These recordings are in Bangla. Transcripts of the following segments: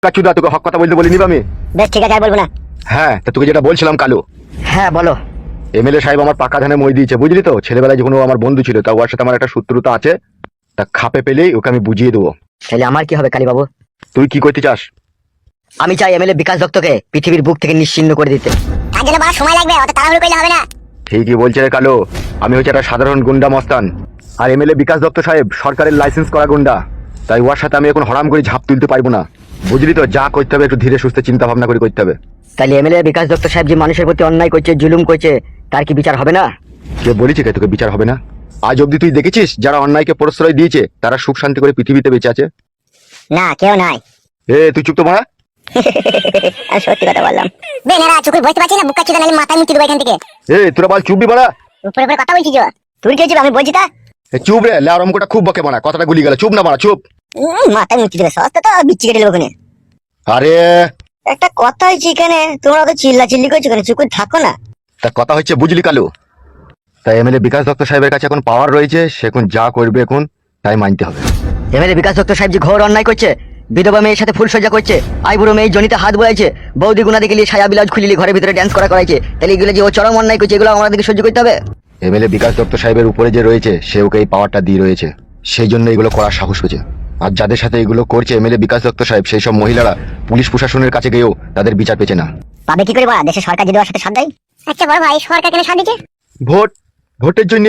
কাচুদা, তোকে হক কথা বলতে বলিনি আমি? বেশ ঠিক আছে, আর বলবো না। হ্যাঁ, তা তোকে যেটা বলছিলাম কালু, হ্যাঁ বলো। এমএলএ সাহেব আমার পাকা ধানে মই দিয়েছে, বুঝলি তো? ছেলেবেলায় যখন ও আমার বন্ধু ছিল, তা ওর সাথে আমার একটা শত্রুতা আছে, তা খাপে পেলেই ওকে আমি বুঝিয়ে দেবো। তাহলে আমার কি হবে কালী বাবু? তুই কি করতে চাস? আমি চাই এমএলএ বিকাশ দত্তকে পৃথিবীর বুক থেকে নিশ্চিহ্ন করে দিতে। তার জন্য বড় সময় লাগবে, অত তাড়াহুড়ো করলে হবে না। ঠিকই বলছে রে কালু, আমি হচ্ছে একটা সাধারণ গুন্ডা মস্তান, আর এমএলএ বিকাশ দত্ত সাহেব সরকারের লাইসেন্স করা গুন্ডা, তাই ওর সাথে আমি এখন হরাম করে ঝাঁপ তুলতে পারবো না, বুঝলি তো? যা করতে হবে একটু ধীরে সুস্থে চিন্তা ভাবনা করে করতে হবে। তাহলে এমএলএ বিকাশ দত্ত সাহেব যে মানুষের প্রতি অন্যায় করছে, জুলুম করছে, তার কি বিচার হবে না? কে বলেছে কে তোকে বিচার হবে না? আজ অব্দি তুই দেখেছিস যারা অন্যায়কে প্রশ্রয় দিয়েছে তারা সুখ শান্তি করে পৃথিবীতে বেঁচে আছে? না, কেউ নাই। তুই চুপ তো মারা। আমি সত্যি কথা বললাম। বেনারা চুকুর বুঝতে পারছি না, বুকা চুদা নালে মাথায় মুতি দেবো এখান থেকে। তোরা বল চুপবি মারা। উপরে উপরে কথা বলছিস? তুই কি হয়েছিল আমি বলছি তা? চুপ রে, লেরমকটা খুব বকে মারা, কথাটা গুলি গেল, চুপ না মারা, চুপ। মাথায় মুতি দেবে, সস্তা তো বিচ্ছি কেটে দেবো ওখানে। আরে একটা কথা হয়েছে এখানে, তোমরা তো চিল্লা চিল্লি করছো কেন? চুপ করে থাকো না। তা কথা হচ্ছে, বুঝলি কালু, তাই এমএলএ বিকাশ দত্ত সাহেবের কাছে এখন পাওয়ার রয়েছে, সে এখন যা করবে এখন তাই মানতে হবে। এমএলএ বিকাশ দত্ত সাহেব যে ঘোর অন্যায় করছে, বিধবা মেয়ের সাথে ফুলসজ্জা করছে, আইবুড়ো মেয়ে জনিতে হাত বোলাইছে, বৌদি গুনা দেখে ছায়া বিলাজ খুলিলি ঘরের ভিতরে ড্যান্স করাইছে, তাহলে এগুলো যে ও চরম অন্যায় করছে, এগুলো আমাদেরকে সহ্য করতে হবে? এমএলএ বিকাশ দত্ত সাহেবের উপরে যে রয়েছে সে ওকে এই পাওয়ারটা দিয়ে রয়েছে, সেই জন্য এগুলো করার সাহস হয়েছে। আর যাদের সাথে এগুলো করছে এমএলএ বিকাশ দত্ত সাহেব, সেই সব মহিলারা পুলিশ প্রশাসনের কাছে গিয়েও তাদের বিচার পেছে না। পাবে কি করে বলা? দেশের সরকার যদি ওর সাথে সাথ দেয়। আচ্ছা বড় ভাই, সরকার কেন সাথ দিচ্ছে? ভোটের জন্য।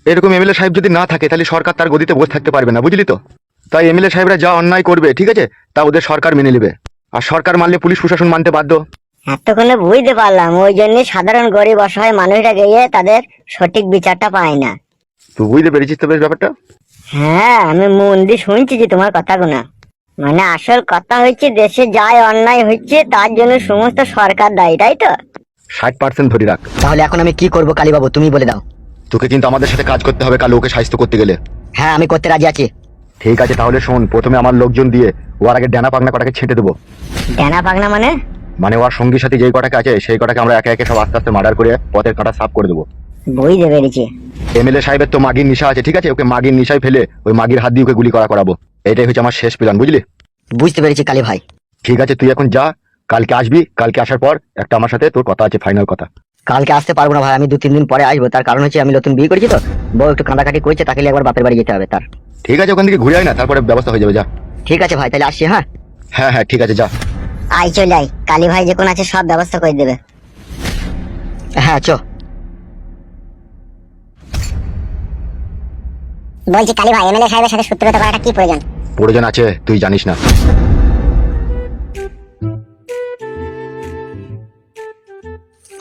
এরকম এমএলএ সাহেব যদি না থাকে তাহলে সরকার তার গদিতে বসে থাকতে পারবে না, বুঝলি তো? তাই এমএলএ সাহেবরা যা অন্যায় করবে, ঠিক আছে, তা ওদের সরকার মেনে নেবে, আর সরকার মানলে পুলিশ প্রশাসন মানতে বাধ্য। এতক্ষণে বুঝতে পারলাম, ওই জন্য সাধারণ গরিব অসহায় মানুষরা গিয়ে তাদের সঠিক বিচারটা পায় না। তুই বুঝতে পেরেছিস তো বেশ ব্যাপারটা? হ্যাঁ, আমি মন দিয়ে শুনছি যে তোমার কথাগুলো। মানে আসল কথা হচ্ছে, দেশে যাই অন্যায় হচ্ছে তার জন্য সমস্ত সরকার দায়ী, তাই তো? 60% ধরে রাখ। তাহলে এখন আমি কি করবো কালীবাবু, তুমি বলে দাও। তোকে কিন্তু আমাদের সাথে কাজ করতে হবে কালু, ওকে সাহায্য করতে গেলে। হ্যাঁ, আমি করতে রাজি আছি। ঠিক আছে, তাহলে শোন, প্রথমে আমার লোকজন দিয়ে ওর আগে ডানা পাগনা কটাকে ছেটে দেবো। ডানা পাগনা মানে? মানে ওর সঙ্গী সাথে যেই কটাকে আছে সেই কটাকে আমরা একে একে সব আস্তে আস্তে মার্ডার করে পথের কাঁটা সাফ করে দেবো। বুঝতে পেরেছি। এমএলএ সাহেবের তো মাগির নিশা আছে, ঠিক আছে, ওকে মাগির নিশায় ফেলে ওই মাগির হাত দিয়ে ওকে গুলি করাবো। এটাই হচ্ছে আমার শেষ প্ল্যান, বুঝলি? বুঝতে পেরেছি কালী ভাই। ঠিক আছে, তুই এখন যা, কালকে আসবি, কালকে আসার পর একটা আমার সাথে তোর কথা আছে, ফাইনাল কথা। কালকে আসতে পারবো না ভাই, আমি 2-3 দিন পরে আসবো। তার কারণ হচ্ছে আমি নতুন বিয়ে করেছি তো, বউ একটু কাঁদাকাটি করেছে, তাকে একবার বাপের বাড়ি যেতে হবে তার। ঠিক আছে, ওখান থেকে ঘুরে আয় না, তারপরে ব্যবস্থা হয়ে যাবে, যা। ঠিক আছে ভাই, তাহলে আসছি। হ্যাঁ হ্যাঁ হ্যাঁ, ঠিক আছে, যা। আই চলে আই, কালী ভাই যে কোন আছে সব ব্যবস্থা করে দেবে। হ্যাঁ চো। বলছি কালী ভাই, এমএলএ সাহেবের সাথে সত্যতা করাটা কি প্রয়োজন? প্রয়োজন আছে, তুই জানিস না।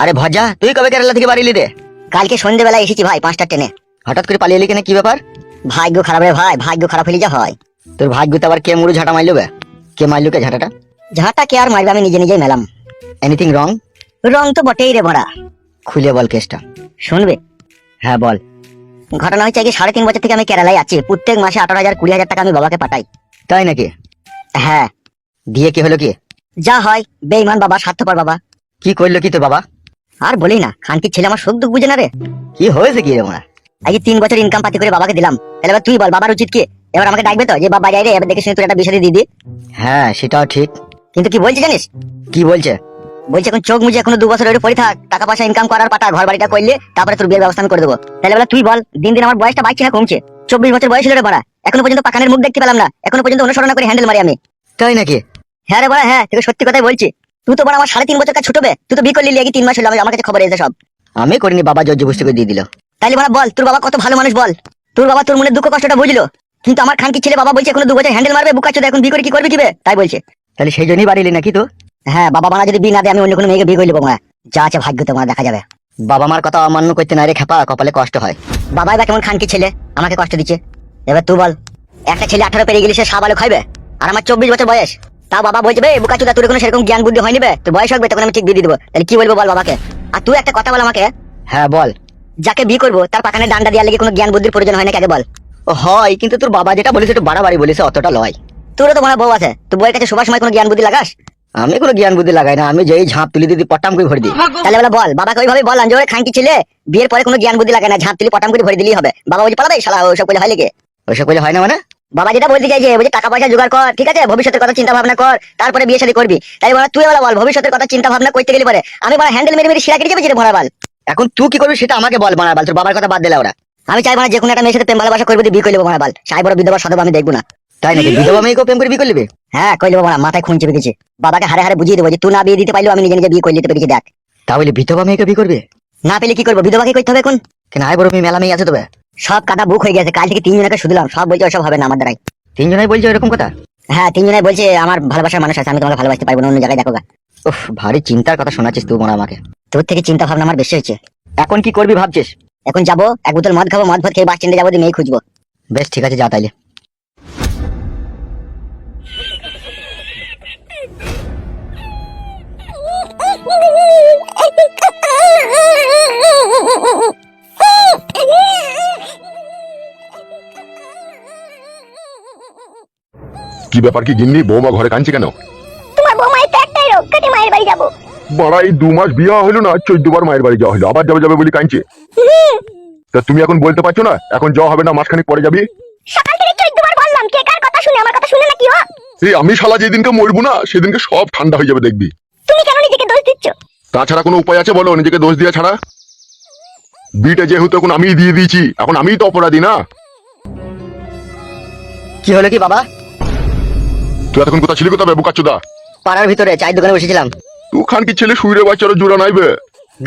আরে ভজা, তুই কবে কেরালা থেকে বাড়ি এলি রে? কালকে সন্ধ্যেবেলা এসেছি ভাই, 5টা ট্রেনে। হঠাৎ করে পালিয়ে এলি কেন, কি ব্যাপার? ভাগ্য খারাপ রে ভাই, ভাগ্য খারাপ হলে যা হয়। তোর ভাগ্যতে আবার কে মুড়ু ঝাঁটা মারলো বে? কে মারলো কে ঝাঁটাটা? ঝাঁটা কে আর মারবে, আমি নিজে নিজেই মেলাম। Anything wrong? রং তো বটেই রে ভরা। খুলে বল কেসটা। শুনবে? হ্যাঁ বল। ঘটনা হচ্ছে আগে 3.5 বছর থেকে আমি কেরালায় আছি। প্রত্যেক মাসে 18,000-20,000 টাকা আমি বাবাকে পাঠাই। তাই নাকি? হ্যাঁ। দিয়ে কি হলো কি? যা হয়, বেঈমান বাবা, স্বার্থপর বাবা। কি করলো কি তোর বাবা? আর বলি না, খানকির ছেলে আমার সুখ দুঃখ বুঝে না রে। কি হয়েছে কি রে মারা? আগে 3 বছর ইনকাম পাতি করে বাবাকে দিলাম, তাহলে এবার তুই বল বাবার উচিত কি? এবার আমাকে ডাকবে তো যে বাবা যাই রে, এবার দেখে শুনে তুই একটা বিষয় দিয়ে দি। হ্যাঁ সেটাও ঠিক, কিন্তু কি বলছে জানিস? কি বলছে? বলছে এখন চোখ মুজে এখনো 2 বছর ওই পড়ে থাক, টাকা পয়সা ইনকাম করার পাটা, ঘর বাড়িটা করলে তারপরে তোর বিয়ের ব্যবস্থা আমি করে দেবো। তাহলে বলে তুই বল, দিন দিন আমার বয়সটা বাড়ছে না কমছে? 24 বছর বয়স হলো রে বাড়া, এখনো পর্যন্ত পাকানের মুখ দেখতে পেলাম না, এখনো পর্যন্ত অনুসরণ করে হ্যান্ডেল মারি আমি। তাই নাকি? হ্যাঁ রে বাড়া, হ্যাঁ, তোকে সত্যি কথাই বলছি। তুই তো বড় আমার 3.5 বছর কাছে ছুটবে, তুই তো বিয়ে করলি আগে 3 মাস হলো, আমার কাছে খবর এসে সব। আমি করিনি, বাবা জর্জি বুঝতে করে দিয়ে দিল। তাইলে বড় বল, তোর বাবা কত ভালো মানুষ বল। তোর বাবা তোর মনের দুঃখ কষ্টটা বুঝলো, কিন্তু আমার খানকি ছেলে বাবা বলছে এখনো 2 বছর হ্যান্ডেল মারবে, বুকা চোদা, এখন বিয়ে করে কি করবে কিবে তাই বলছে। তাহলে সেই জন্যই বাড়িলি নাকি তো? হ্যাঁ, বাবা মারা যদি বিয়ে না দেয় আমি অন্য কোনো মেয়েকে বিয়ে করে নেবো। যা আছে ভাগ্য তোমার দেখা যাবে। বাবা মার কথা অমান্য করতে না রে খেপা, কপালে কষ্ট হয়। বাবাই বা কেমন খানকি ছেলে, আমাকে কষ্ট দিচ্ছে। এবার তুই বল, একটা ছেলে 18 পেরিয়ে গেলে সে সাবালক খাইবে, আর আমার 24 বছর বয়স, তা বাবা বলছে বে বুকা চোদা তোর কোনো সেরকম জ্ঞান বুদ্ধি হয়নি বে, তোর বয়স হবে তখন আমি ঠিক বিয়ে দিয়ে দেবো। তাহলে কি বলবো বল বাবাকে? আর তুই একটা কথা বল আমাকে। হ্যাঁ বল। যাকে বিয়ে করবো তার পাখানে ডান্ডা দেওয়ার লেগে কোনো জ্ঞান বুদ্ধির প্রয়োজন হয় না, আগে বল। হয়, কিন্তু তোর বাবা যেটা বলেছে একটু বাড়াবাড়ি বলেছে, অতটা লয়। তোরও তো মনে বউ আছে, তুই বউয়ের কাছে সবার সময় কোনো জ্ঞান বুদ্ধি লাগাস? আমি কোনো জ্ঞান বুদ্ধি লাগাই না, আমি যেই ঝাঁপ তুলি দিদি পটাম করে ভরে দিই। তাহলে বলে বল বাবাকে ওইভাবে বল যে খানকি ছেলে বিয়ের পরে কোনো জ্ঞান বুদ্ধি লাগায় না, ঝাঁপ তুলি পটাম করে ভরে দিলেই হবে। বাবা বলছে পালাবে শালা, ওইসব করলে হয় লেগে? ওইসব করলে হয় না মানে? বাবা যেটা বলতে চাইছে বলছে টাকা পয়সা জোগাড় কর, ঠিক আছে, ভবিষ্যতের কথা চিন্তা ভাবনা কর, তারপরে বিয়ে শাদী করবি। তাই বলা তুই বল ভবিষ্যতের কথা চিন্তা ভাবনা করতে গেলে পারে আমি বড় হ্যান্ডেল মেরে মেরে শিরা কেটে যাবে যেটা ভরা বাল। এখন তুই কি করবি সেটা আমাকে বল মারাবাল, তোর বাবার কথা বাদ দিলে ওরা। আমি চাইবো না যে কোনো একটা মেয়ের সাথে প্রেম ভালোবাসা করবি বিয়ে করে নেবো মারাবাল, সাই বড় বিধবা সদব আমি দেখবো না। তাই নাকি বিধবা মেয়েকে প্রেম করে বিয়ে করবি? হ্যাঁ কইলে বাবা, মাথায় খুন চেপে গেছে। বাবাকে হারে হারে বুঝিয়ে দেবো যে তুই না বিয়ে দিতে পারলেও আমি নিজে নিজে বিয়ে করে নিতে পেরেছি দেখ। তাহলে বিধবা মেয়েকে বিয়ে করবে? না পেলে কি করবো, বিধবাকে করতে হবে এখন। কেন আয় বড় মেয়ে মেলা মেয়ে আছে তবে সব কাটা বুক হয়ে গেছে, কাল থেকে 3 জনকে শুধলাম, সব বলছে ওসব হবে না আমার দ্বারাই। 3 জনাই বলছে এরকম কথা? হ্যাঁ 3 জনাই বলছে আমার ভালোবাসার মানুষ আছে, আমি তোমাকে ভালোবাসতে পারবো না, অন্য জায়গায় দেখো গা। উফ ভারী চিন্তার কথা শোনাচ্ছিস তুই মোরা আমাকে। তোর থেকে চিন্তা ভাবনা আমার বেশি হয়েছে। এখন কি করবি ভাবছিস? এখন যাবো এক বোতল মদ খাবো, মদ ভাত খেয়ে বাস স্ট্যান্ডে যাবো, দিয়ে মেয়ে খুঁজবো। বেশ ঠিক আছে যা তাইলে। কি ব্যাপার কি গিন্নি, বৌমা ঘরে কাঁদছে কেন? তোমার বৌমায়ের তো একটাই রোগ, কাটে মায়ের বাড়ি যাবো। বাড়া এই 2 মাস বিয়ে হলো না, 14 বার মায়ের বাড়ি যাওয়া হলো, আবার যাবে যাবে বলি কাঁদছে। তা তুমি এখন বলতে পারছো না এখন যাওয়া হবে না, মাসখানেক পরে যাবি? সকাল থেকে 14 বার বললাম, কে কার কথা শুনে, আমার কথা শুনে না কি ও? এই আমি শালা যেদিনকে মরবো না সেদিনকে সব ঠান্ডা হয়ে যাবে দেখবি। তুমি কেন নিজেকে দোষ দিচ্ছ? তাছাড়া কোনো উপায় আছে বলো নিজেকে দোষ দিয়া ছাড়া? বিটা যেহেতু এখন আমিই দিয়ে দিয়েছি, এখন আমিই তো অপরাধী না? কি হলো কি বাবা? তুই এতক্ষণ কোথা ছিলি, কোথা বুকাচ্চোদা? পাড়ার ভিতরে চায়ের দোকানে বসেছিলাম। তুই খান কি ছেলে শুইরে বাচ্চারও জোড়া নাইবে?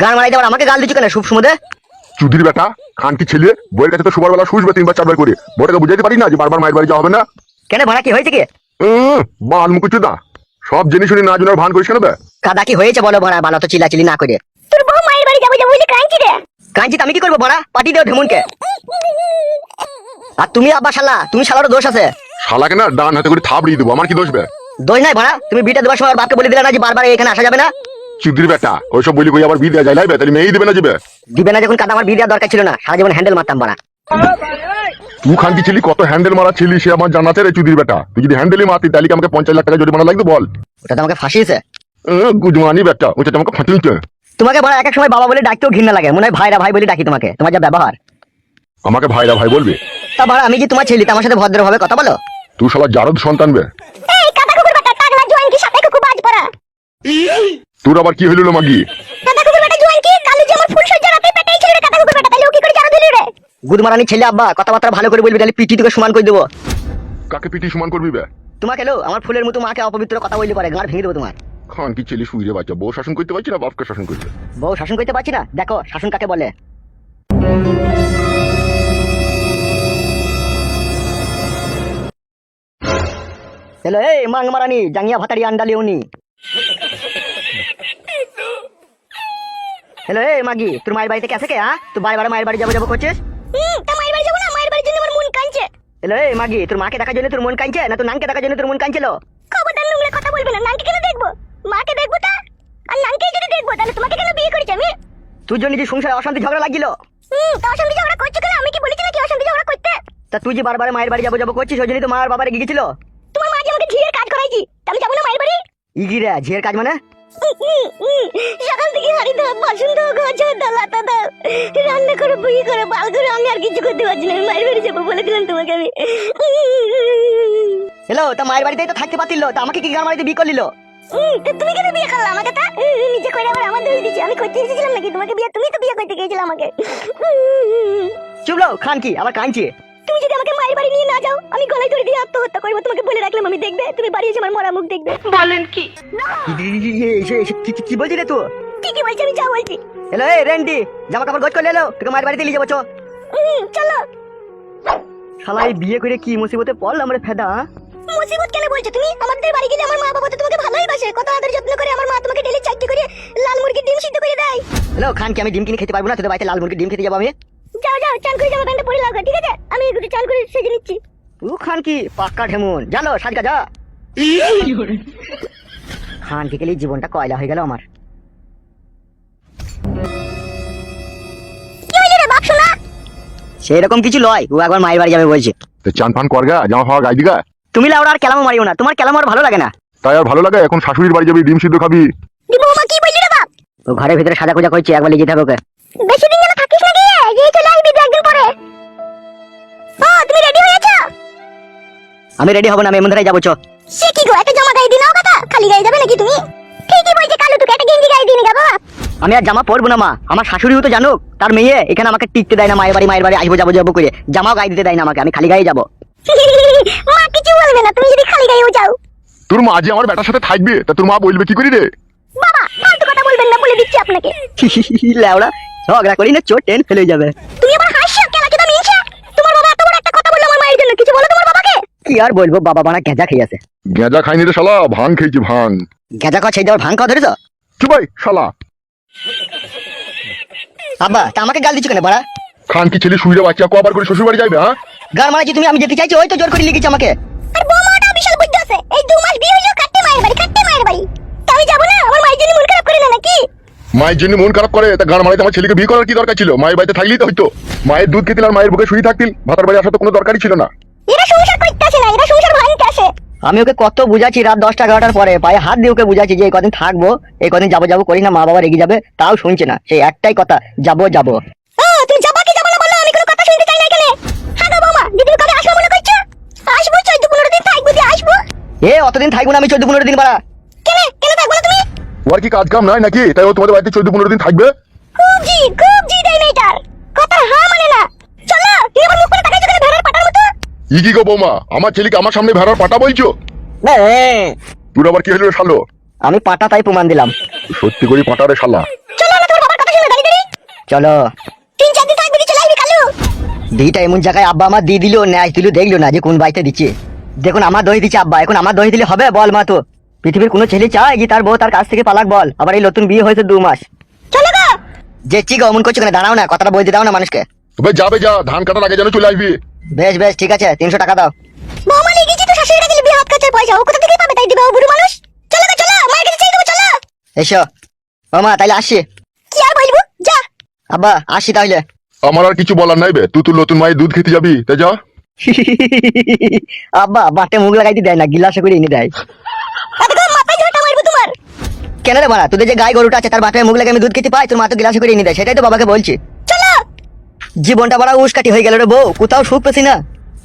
গান মারাইতে আবার আমাকে গাল দিচ্ছ কেন? শুভ সমুদে চুদির বেটা খান কি ছেলে, বইয়ের কাছে তো সবার বেলা শুসবে 3 বার 4 বার করে, বউটাকে বুঝাইতে পারি না যে বারবার মায়ের বাড়ি যাওয়া হবে না? কেন ভাড়া কি হয়েছে কি? বাল মুকুচুদা সব জেনে শুনে না জোনার ভান করিস কেন বে? কাদা কি হয়েছে বলো ভাড়া, বালা তো চিল্লাচিল্লি না করে। তোর বউ মায়ের বাড়ি যাবো যাবো বলে কাঁদছি রে। কাঞ্চিত আমি কি করবো ভাড়া, পাটি দেও ঢেমুনকে। আর তুমি আব্বা শালা, তুমি শালারও দোষ আছে। শালাকে না ডান হাতে করে থাপড়িয়ে দেবো, আমার কি দোষ বে? দোষ নাই ভাড়া, তুমি বিটা দেওয়ার সময় বাপকে বলে দিলে না যে বারবার এখানে আসা যাবে না। চুদির বেটা ওইসব বলি কই আবার বিয়ে দেওয়া যায় লাইবে, তাহলে মেয়েই দিবে না যাবে? দিবে না যখন কাদা, আমার বিয়ে দেওয়ার দরকার ছিল না, সারা জীবন হ্যান্ডেল মারতাম ভাড়া। তুই খান কি ছিলি, কত হ্যান্ডেল মারা ছিলি সে আমার জানাতে রে চুদির বেটা। তুই যদি হ্যান্ডেলই মারতি তাহলে কি আমাকে 50 লাখ টাকা জরিমানা লাগতো বল? ওটা তো আমাকে ফাঁসিয়েছে। গুজমানি বেটা ওটা তো আমাকে ফাটিয়েছে। তোমাকে ভাড়া এক এক সময় বাবা বলে ডাকতেও ঘৃণা লাগে, মনে হয় ভাইরা ভাই বলে ডাকি তোমাকে, তোমার যা ব্যবহার। আমাকে ভাইরা ভাই বলবি? তা ভাড়া আমি যে তোমার ছেলে, আমার সাথে ভদ্রভাবে কথা বলো। তুই শালা জারদ সন্তান বে। এই কাদা কুকুর বেটা, টাকলা জোয়ান কি সাথে কুকুর বাজ পড়া। তোর আবার কি হইল রে মাগি? কাদা কুকুর বেটা জোয়ান কি কালু যে আমার ফুল সজ্জা রাতে পেটেই ছিল রে কাদা কুকুর বেটা, তাহলে ও কি করে জানো দিলি রে? গুদমারানি ছেলে আব্বা, কথাবার্তা ভালো করে বলবি, তাহলে পিটি তোকে সমান করে দেবো। কাকে পিটি সমান করবি বে? তোমাকে এলো আমার ফুলের মতো মাকে অপবিত্র কথা বললে পারে, গাঁড় ভেঙে দেবো তোমার। খান কি ছেলে শুইরে বাচ্চা, বউ শাসন করতে পারছি না বাপকে শাসন করতে? বউ শাসন করতে পারছি না, দেখো শাসন কাকে বলে। হ্যালো এই মাং মারানি জাঙ্গিয়া ভাতারি আন্ডালি উনি। হ্যালো এই মাগি, তোর মায়ের বাড়িতে কেসে কে? হ্যাঁ তুই বারে বারে মায়ের বাড়ি যাবো যাবো করছিস। তা মায়ের বাড়ি যাবো না, মায়ের বাড়ির জন্য আমার মন কাঁদছে। হ্যালো এই মাগি, তোর মাকে দেখার জন্য তোর মন কাঁদছে না তোর নানকে দেখার জন্য তোর মন কাঁদছিল? খবরদার নোংরা কথা বলবে না, নানকে কেন দেখবো? মাকে দেখবো তা, আর নানকে যদি দেখবো তাহলে তোমাকে কেন বিয়ে করেছি আমি? তুই জন্য যে সংসারে অশান্তি ঝগড়া লাগিল। তা অশান্তি ঝগড়া করছো কেন? আমি কি বলেছি নাকি অশান্তি ঝগড়া করতে? তা তুই যে বারবার মায়ের বাড়ি যাবো যাবো করছিস, ওই জন্যই তো মার বাবার গিয়েছিল। তোমার মা যে আমাকে ঝিয়ের কাজ করাইছি, তা আমি যাবো না মায়ের বাড়ি? ইগিরে ঝিয়ের কাজ মানে? সকাল থেকে হাড়ি দাও, বাসন দাও, ঘর ঝাড় দাও, লাতা দাও, রান্না করে বুঝি করে বাল করে, আমি আর কিছু করতে পারছি না। আমি মায়ের বাড়ি যাবো বলে দিলাম তোমাকে আমি। হ্যালো তা মায়ের বাড়িতেই তো থাকতে পারছিল, তা আমাকে কি গান মারিতে বিয়ে করলিল? তা তুমি কেন বিয়ে করলে আমাকে? তা নিজে করে আবার আমার দোষ দিচ্ছি, আমি করতে এসেছিলাম নাকি তোমাকে বিয়ে? তুমি তো বিয়ে করতে গিয়েছিলে আমাকে। চুপলো খান কি আবার কাঁদছে। তুমি যদি আমাকে মায়ের বাড়ি নিয়ে না যাও, আমি গলায় ধরে দিয়ে আত্মহত্যা করবো। তোমাকে বলে রাখলাম, আমি দেখবে তুমি বাড়ি এসে আমার মরা মুখ দেখবে। বলেন কি? কি বলছি রে তুই? ঠিকই বলছি, আমি যা বলছি। হ্যালো এই রেন্ডি, জামা কাপড় গোছ করে এলো, তোকে মায়ের বাড়িতে নিয়ে যাবো চো। চলো। শালাই বিয়ে করে কি মুসিবতে পড়লাম রে ফেদা। মুসিবত কেন বলছো তুমি? আমাদের বাড়ি গেলে আমার মা বাবা তো তোমাকে ভালোই বাসে, কত আদর যত্ন করে। আমার মা তোমাকে ডেলি 4টি করে লাল মুরগির ডিম সিদ্ধ করে দেয়। হ্যালো খান কি আমি ডিম কিনে খেতে পারবো না? তোদের বাড়িতে লাল মুরগির ডিম খেতে যাবো আমি? যাও যাও, চান করে জামা প্যান্টটা পরে লাগো, ঠিক আছে? আমি একটু চান করে সেজে নিচ্ছি। তুই খান কি পাক্কা ঢেমুন, জানো সাজকা যা। খান কি গেলে জীবনটা কয়লা হয়ে গেল আমার। কি হইলো রে বাপ শোনা? সেরকম কিছু লয়, ও একবার মায়ের বাড়ি যাবে বলছে। তো চান ফান করগা, জামা ফাওয়া গাই দিগা। তুমি লাউড়া আর কেলামো মারিও না, তোমার কেলামো আর ভালো লাগে না। তাই আর ভালো লাগে? এখন শাশুড়ির বাড়ি যাবি, ডিম সিদ্ধ খাবি। দি বৌমা কি বললি রে বাপ? ও ঘরের ভিতরে সাজা কুজা করছে, একবার যেতে হবে ওকে। বেশি দিন যেন থাকিস না গিয়ে, যে চলে আসবি 2 একদিন পরে। ও তুমি রেডি হয়েছো? আমি রেডি হব না, আমি এমন ধারাই যাবো চ। সে কি গো, একটা জামা গায়ে দিনাও কথা, খালি গায়ে যাবে নাকি তুমি? ঠিকই বলছে কালু, তোকে একটা গেঞ্জি গায়ে দিন গা বাবা। আমি আর জামা পরবো না মা, আমার শাশুড়িও তো জানুক তার মেয়ে এখানে আমাকে টিকতে দেয় না, মায়ের বাড়ি আসবো যাবো করে জামাও গায়ে দিতে দেয় না আমাকে, আমি খালি গায়ে যাবো। মা কিছু বলবে না তুমি যদি খালি গায়েও যাও। তোর মা যে আমার বেটার সাথে থাকবে তা তোর মা বলবে কি করি রে? বাবা ফালতু কথা বলবেন না, বলে দিচ্ছি আপনাকে। লেওড়া ঝগড়া করি না, চোট টেন ফেলে যাবে। তুমি আবার হাসছো কেন, কি দাম ইনসা? তোমার বাবা এত বড় একটা কথা বললো আমার মায়ের জন্য, কিছু বলো তোমার বাবাকে? কি আর বলবো, বাবা বানা গেঁজা খেয়ে আছে। গেঁজা খাইনি রে শালা, ভাং খেয়েছি ভাং। গেঁজা খাওয়া সেই দেওয়ার ভাঙ খাওয়া ধরেছ? চুপ ভাই শালা। আব্বা তা আমাকে গাল দিচ্ছ কেন বাড়া? খান কি ছেলে শুইরে বাচ্চা কবার করে শ্বশুর বাড়ি যাবে? হ্যাঁ গাল মারাচ্ছি তুমি, আমি যেতে চাইছি ওই তো জোর করে লিখেছি আমাকে। আর বৌমাটা বিশাল বুদ্ধি আছে, এই 2 মাস বিয়ে হইলো কাটতে মায়ের বাড়ি, কাটতে মায়ের বাড়ি। তা আমি যাবো না? আমার মায়ের জন্য মন খারাপ করে না নাকি? মায়ের জন্য মন খারাপ করে তা গান মারাইতে আমার ছেলেকে বিয়ে করার কি দরকার ছিল? মায়ের বাড়িতে থাকলেই তো হইতো। মায়ের দুধ খেতিল আর মায়ের বুকে শুয়ে থাকতিল, ভাতার বাড়ি আসা তো কোনো দরকারই ছিল না। এরা সংসার করতে আসে না, এরা সংসার ভাঙতে আসে। আমি ওকে কত বুঝাচ্ছি, রাত 10টা 11টার পরে পায়ে হাত দিয়ে ওকে বুঝাচ্ছি যে এই কদিন থাকবো, এই কদিন যাবো করি না, মা বাবা রেগে যাবে, তাও শুনছে না, সেই একটাই কথা যাবো। তুমি যাবা কি যাবা না বলো, আমি কোনো কথা শুনতে চাই না এখানে। হ্যাঁ গো বৌমা, দিদি কবে আসবো মনে করছো? আসবো 14-15 দিন থাকবো, যে আসবো। এ অতদিন থাকবো না আমি, 14-15 দিন বাড়া। কেন থাকবো না তুমি? ওর কি কাজ কাম নাই নাকি তাই ও তোমাদের বাড়িতে 14-15 দিন থাকবে? খুব জি দেয় মেয়েটার কথা, হ্যাঁ মানে না। চলো, তুমি আবার মুখ করে তাকাইছো কেন ভেড়ার পাটার মতো? ই কি গো বৌমা, আমার ছেলেকে আমার সামনে ভেড়ার পাটা বলছো? তোর আবার কি হলো রে শালো? আমি পাটা তাই প্রমাণ দিলাম। সত্যি করে পাটা রে শালা। চলো না, তোমার বাবার কথা শুনে দাঁড়িয়ে চলো 3-4 দিন থাকবি, চলে আসবি কালু। দিটা এমন জায়গায় আব্বা আমার দিয়ে দিল, ন্যায় দিল, দেখলো না যে কোন বাড়িতে দিচ্ছে। দেখুন আমার দই দিচ্ছে আব্বা, এখন আমার দই দিলে হবে? বল মা, তো পৃথিবীর কোনো ছেলে চায় যে তার বউ তার কাছ থেকে পালাক? বল, আবার এই নতুন বিয়ে হয়েছে 2 মাস। চলো গো। যে চিগো অমন করছো কেন? দাঁড়াও না, কথাটা বলতে দাও না মানুষকে। তবে যাবে যা, ধান কাটার আগে যেন চলে আসবি। বেশ ঠিক আছে, 300 টাকা দাও। বৌমা নিয়ে গেছি তো শাশুড়ির কাছে, বিয়ে হাত কাছে পয়সা ও কোথা থেকে পাবে, তাই দিবে ও বুড়ো মানুষ। চলো গো চলো, মায়ের কাছে চাই দেবো, চলো। এসো ও মা, তাইলে আসছি। কি আর বলবো, যা। আব্বা আসি তাহলে। আমার আর কিছু বলার নাই বে, তুই তোর নতুন মায়ের দুধ খেতে যাবি তাই যা। আব্বা বাটে মুখ লাগাইতে দেয় না, গিলাসে করে এনে দেয়। এত মাথায় ঝাঁটা মারবো তোমার। কেন রে বাড়া, তোদের যে গাই গরুটা আছে তার বাটে মুখ লাগে আমি দুধ খেতে পাই, তোর মা তো গিলাসে করে এনে দেয়, সেটাই তো বাবাকে বলছি। চলো। জীবনটা বড় উস্কাটি হয়ে গেল রে বউ, কোথাও সুখ পেছি না।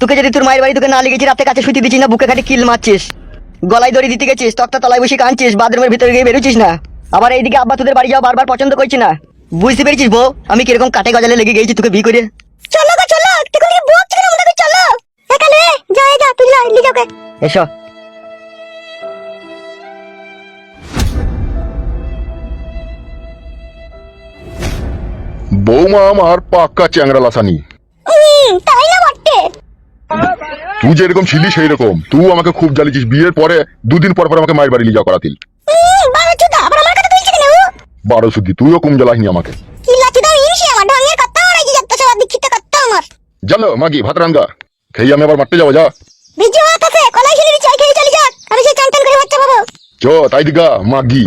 তোকে যদি তোর মায়ের বাড়ি তোকে না লেগেছি, রাতে কাছে শুতে দিচ্ছিস না, বুকে কাটে কিল মারছিস, গলায় দড়ি দিতে গেছিস, তক্তা তলায় বসে কাঁদছিস, বাথরুমের ভিতরে গিয়ে বেরোছিস না। আবার এইদিকে আব্বা তোদের বাড়ি যাওয়া বারবার পছন্দ করছি না। বুঝতে পেরেছিস বউ আমি কিরকম কাটে গজালে লেগে গেছি তোকে বিয়ে করে? চলো গো চলো, তুই কোন বক চিকেন মনে করে চলো। একালে যা তুই লিজে ওকে। এসো। বৌমা আমার পাক্কা চ্যাংরা লাসানি। তাই না বটে? তুই যেরকম ছিলি সেই রকম, তুই আমাকে খুব জ্বালিয়েছিস, বিয়ের পরে 2 দিন পর আমাকে মায়ের বাড়ি নিয়ে যাওয়া করাতিল। বাবা চুদা, আবার আমার কথা তুলছিস কেন? 12 সুদ্ধি তুইও কম জ্বালাসনি আমাকে। কি লাচি দাও ইনসি, আমার ঢঙের কথা ওরাই যে যাত্রা সব দীক্ষিত করতে আমার। জানো মাগি ভাত রাঙ্গা খেয়ে আমি আবার মারতে যাবো, যা। ভিজে ভাত আছে, কলাই খিলি চাই খেয়ে চলে যাক, আমি সে চান টান করে বাচ্চা পাবো। চ তাই দিগা মাগি।